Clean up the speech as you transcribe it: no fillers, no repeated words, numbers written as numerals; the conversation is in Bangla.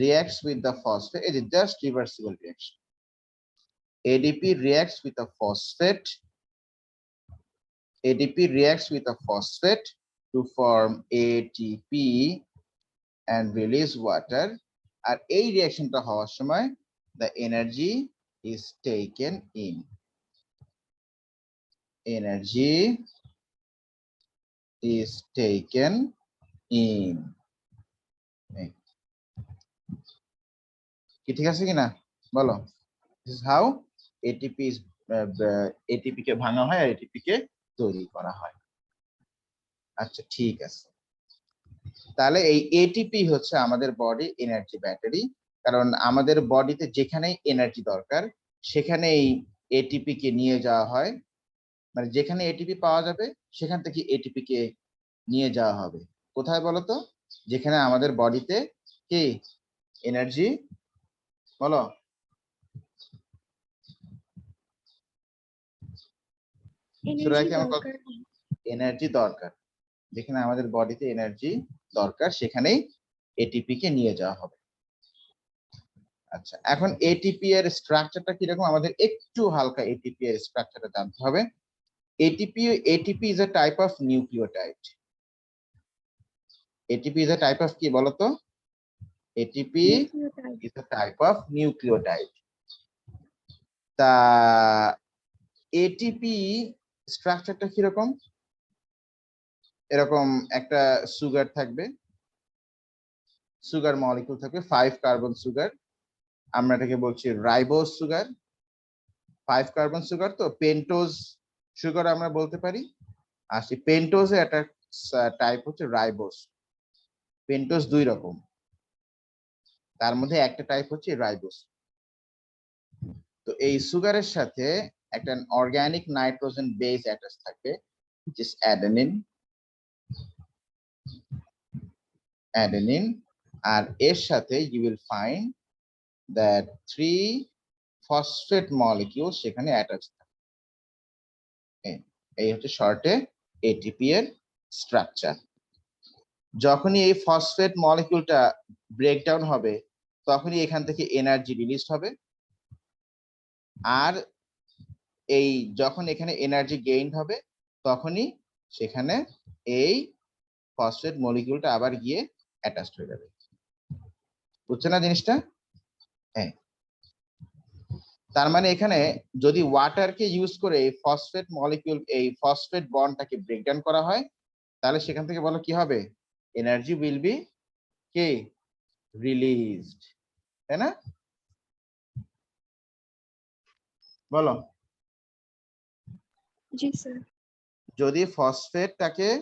reacts with the phosphate. It is just reversible reaction. ADP reacts with a phosphate. ADP reacts with a phosphate to form ATP and release water. আর এই রিঅ্যাকশনটা হওয়ার সময় the energy is taken in. Energy is taken in. কি ঠিক আছে কিনা বলো? This is how ATP is ATP কে ভাঙা হয় আর ATP কে তৈরি করা হয়। আচ্ছা ঠিক আছে, তাহলে এই ATP হচ্ছে আমাদের বডি এনার্জি ব্যাটারি, কারণ আমাদের বডিতে যেখানেই এনার্জি দরকার সেখানেই ATP কে নিয়ে যাওয়া হয়, মানে যেখানে ATP পাওয়া যাবে সেখান থেকে ATP কে নিয়ে যাওয়া হবে। কোথায় বলতো? যেখানে আমাদের বডিতে কি এনার্জি, বলো এনার্জি দরকার, যেখানে আমাদের বডিতে এনার্জি দরকার সেখানেই এটিপি কে নিয়ে যাওয়া হবে। আচ্ছা, এখন এটিপি এর স্ট্রাকচারটা কিরকম আমাদের একটু হালকা এটিপি এর স্ট্রাকচারটা জানতে হবে। ATP is a type of nucleotide. ATP is a type of কি বলতো? ATP is a type of nucleotide. তা এটিপি স্ট্রাকচারটা কিরকম? এরকম একটা সুগার থাকবে, সুগার মলিকিউল থাকবে 5 কার্বন সুগার, আমরা এটাকে বলছি রাইবোজ সুগার। 5 কার্বন সুগার তো পেন্টোজ সুগার আমরা বলতে পারি। আর সেই পেন্টোজের একটা টাইপ হচ্ছে রাইবোজ। পেন্টোজ 2 রকম, তার মধ্যে একটা টাইপ হচ্ছে রাইবোজ। তো এই সুগারের সাথে একটা অর্গানিক নাইট্রোজেন বেস অ্যাটাচ থাকবে, which is adenine, আর এর সাথে you will find that 3 phosphate molecules সেখানে অ্যাটাচ থাকে। এই হচ্ছে শর্টে এটিপি এর স্ট্রাকচার। যখনই এই ফসফেট মলিকিউলটা ব্রেকডাউন হবে তখনই এখান থেকে এনার্জি রিলিজ হবে, আর এই যখন এখানে এনার্জি গেইন হবে তখনই সেখানে এই ফসফেট মলিকিউলটা আবার গিয়ে অ্যাটাচড হয়ে যাবে। বুঝছো না জিনিসটা? হ্যাঁ, তার মানে এখানে যদি ওয়াটারকে ইউজ করে এই ফসফেট মলিকিউল, এই ফসফেট বন্ডটাকে ব্রেকডাউন করা হয় তাহলে সেখান থেকে বলো কি হবে? এনার্জি উইল বি কি রিলিজড, তাই না? বলো। জি স্যার। যদি ফসফেটটাকে